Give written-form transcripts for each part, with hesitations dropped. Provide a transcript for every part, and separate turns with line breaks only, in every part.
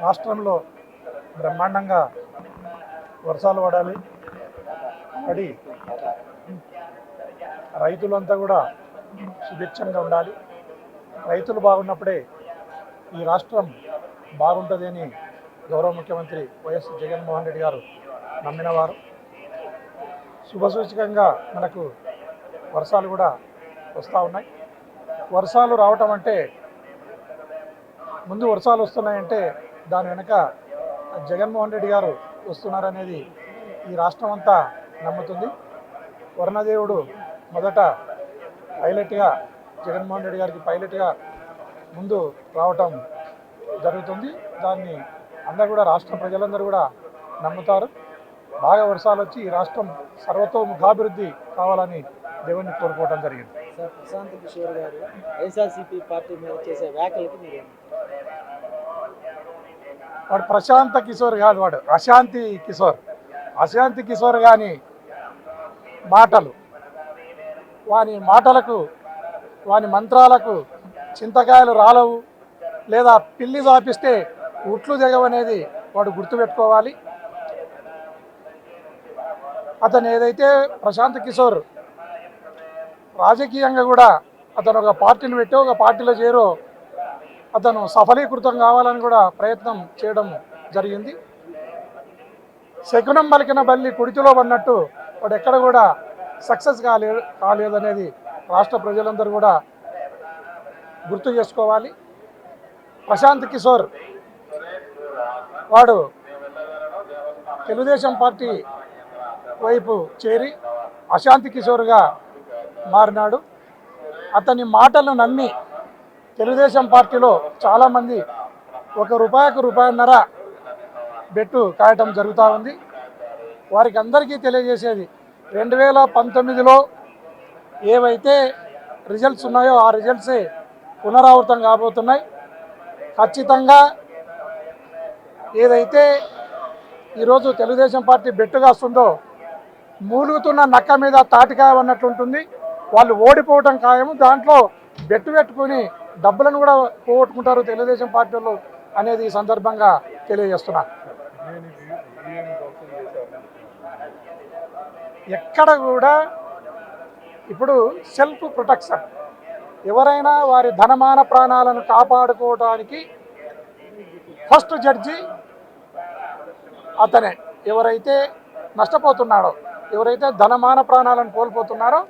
రాష్ట్రంలో బ్రహ్మాండంగా వర్షాలు పడాలి, పడి రైతులంతా కూడా సుభిక్షంగా ఉండాలి. రైతులు బాగున్నప్పుడే ఈ రాష్ట్రం బాగుంటుంది అని గౌరవ ముఖ్యమంత్రి వైఎస్ జగన్మోహన్ రెడ్డి గారు నమ్మినవారు. శుభసూచకంగా మనకు వర్షాలు కూడా వస్తూ ఉన్నాయి. వర్షాలు రావటం అంటే, ముందు వర్షాలు వస్తున్నాయంటే దాని వెనుక జగన్మోహన్ రెడ్డి గారు వస్తున్నారనేది ఈ రాష్ట్రం అంతా నమ్ముతుంది. వర్ణదేవుడు మొదట పైలట్గా జగన్మోహన్ రెడ్డి గారికి పైలట్గా ముందు రావటం జరుగుతుంది. దాన్ని అందరూ కూడా రాష్ట్ర ప్రజలందరూ కూడా నమ్ముతారు. బాగా వర్షాలు వచ్చి ఈ రాష్ట్రం సర్వతోముఖాభివృద్ధి కావాలని దేవుణ్ణి కోరుకోవడం జరిగింది.
సార్, ప్రశాంత్ కిషోర్ గారు వైఎస్ఆర్సీపీ పార్టీ మీద చేసే వ్యాఖ్యలకి మీరు
వాడు ప్రశాంత కిషోర్ కాదు, వాడు అశాంతి కిషోర్. అశాంతి కిషోర్ కానీ మాటలు, వాని మాటలకు వాని మంత్రాలకు చింతకాయలు రాలవు, లేదా పిల్లి దాపిస్తే ఉట్లు దిగవనేది వాడు గుర్తుపెట్టుకోవాలి. అతను ఏదైతే ప్రశాంత్ కిషోర్ రాజకీయంగా కూడా అతను ఒక పార్టీని పెట్టి ఒక పార్టీలో చేరో అతను సఫలీకృతం కావాలని కూడా ప్రయత్నం చేయడం జరిగింది. శకునం పలికిన బల్లి కుడితిలో పడినట్టు వాడు ఎక్కడ కూడా సక్సెస్ కాలేదనేది రాష్ట్ర ప్రజలందరూ కూడా గుర్తు చేసుకోవాలి. ప్రశాంత్ కిషోర్ వాడు తెలుగుదేశం పార్టీ వైపు చేరి అశాంతి కిషోర్గా మారినాడు. అతని మాటలు నమ్మి తెలుగుదేశం పార్టీలో చాలామంది ₹1 రూపాయన్నర బెట్టు కాయటం జరుగుతూ ఉంది. వారికి అందరికీ తెలియజేసేది, 2019లో ఏవైతే రిజల్ట్స్ ఉన్నాయో ఆ రిజల్ట్సే పునరావృతం కాబోతున్నాయి. ఖచ్చితంగా ఏదైతే ఈరోజు తెలుగుదేశం పార్టీ బెట్టుగా వస్తుందో మూలుగుతున్న నక్క మీద తాటికాయ అన్నట్లుంటుంది. వాళ్ళు ఓడిపోవటం ఖాయము. దాంట్లో బెట్టు పెట్టుకుని డబ్బులను కూడా పోగొట్టుకుంటారు తెలుగుదేశం పార్టీలు అనేది ఈ సందర్భంగా తెలియజేస్తున్నారు. ఎక్కడ కూడా ఇప్పుడు సెల్ఫ్ ప్రొటెక్షన్, ఎవరైనా వారి ధనమాన ప్రాణాలను కాపాడుకోవడానికి ఫస్ట్ జడ్జి అతనే. ఎవరైతే నష్టపోతున్నాడో, ఎవరైతే ధనమాన ప్రాణాలను కోల్పోతున్నారో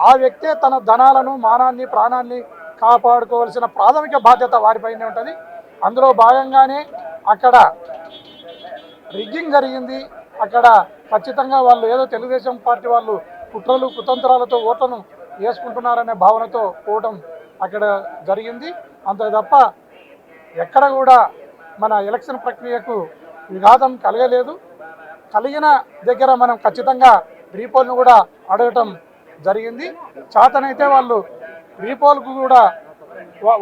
ఆ వ్యక్తే తన ధనాలను, మానాన్ని, ప్రాణాన్ని కాపాడుకోవాల్సిన ప్రాథమిక బాధ్యత వారిపైనే ఉంటుంది. అందులో భాగంగానే అక్కడ రిగ్గింగ్ జరిగింది. అక్కడ ఖచ్చితంగా వాళ్ళు ఏదో తెలుగుదేశం పార్టీ వాళ్ళు కుట్రలు కుతంత్రాలతో ఓట్లను వేసుకుంటున్నారనే భావనతో పోవడం అక్కడ జరిగింది. అంతే తప్ప ఎక్కడ కూడా మన ఎలక్షన్ ప్రక్రియకు విఘాతం కలగలేదు. కలిగిన దగ్గర మనం ఖచ్చితంగా రీపోల్ను కూడా అడగటం జరిగింది. చేతనైతే వాళ్ళు రీపోల్కు కూడా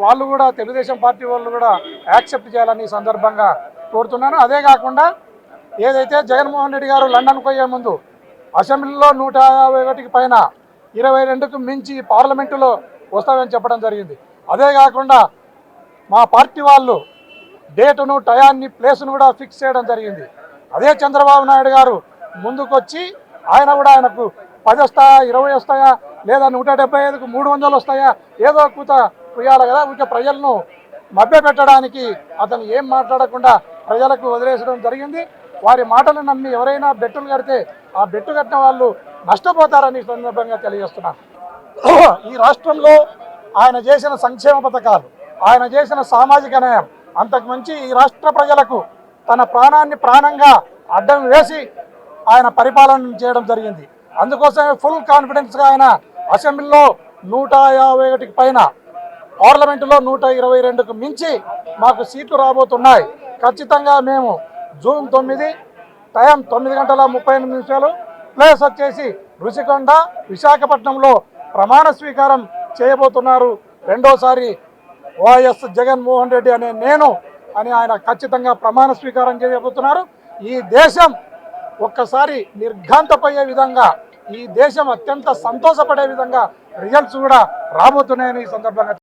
వాళ్ళు కూడా తెలుగుదేశం పార్టీ వాళ్ళు కూడా యాక్సెప్ట్ చేయాలని ఈ సందర్భంగా కోరుతున్నాను. అదే కాకుండా ఏదైతే జగన్మోహన్ రెడ్డి గారు లండన్కు పోయే ముందు అసెంబ్లీలో 151కి పైన 22కు మించి పార్లమెంటులో వస్తామని చెప్పడం జరిగింది. అదే కాకుండా మా పార్టీ వాళ్ళు డేటును, టయాన్ని, ప్లేసును కూడా ఫిక్స్ చేయడం జరిగింది. అదే చంద్రబాబు నాయుడు గారు ముందుకొచ్చి ఆయన కూడా ఆయనకు 10 వస్తాయా, 20 వస్తాయా, లేదా 175కు 300 వస్తాయా, ఏదో కూత కుయ్యాలి కదా. ఊరికే ప్రజలను మభ్యపెట్టడానికి అతను ఏం మాట్లాడకుండా ప్రజలకు వదిలేసడం జరిగింది. వారి మాటలు నమ్మి ఎవరైనా బెట్టులు కడితే ఆ బెట్టు కట్టిన వాళ్ళు నష్టపోతారని సందర్భంగా తెలియజేస్తున్నారు. ఈ రాష్ట్రంలో ఆయన చేసిన సంక్షేమ పథకాలు, ఆయన చేసిన సామాజిక న్యాయం అంతకు మించి ఈ రాష్ట్ర ప్రజలకు తన ప్రాణాన్ని ప్రాణంగా అడ్డం వేసి ఆయన పరిపాలన చేయడం జరిగింది. అందుకోసమే ఫుల్ కాన్ఫిడెన్స్గా ఆయన అసెంబ్లీలో 151కి పైన, పార్లమెంటులో 122కు మించి మాకు సీట్లు రాబోతున్నాయి. ఖచ్చితంగా మేము జూన్ 9 టైం 9:38, ప్లేస్ వచ్చేసి రుషికొండ, విశాఖపట్నంలో ప్రమాణ స్వీకారం చేయబోతున్నారు. రెండోసారి వైఎస్ జగన్మోహన్ రెడ్డి అనే నేను అని ఆయన ఖచ్చితంగా ప్రమాణ స్వీకారం చేయబోతున్నారు. ఈ దేశం ఒక్కసారి నిర్ఘాంతపోయే విధంగా, ఈ దేశం అత్యంత సంతోషపడే విధంగా రిజల్ట్స్ కూడా రాబోతున్నాయని ఈ సందర్భంగా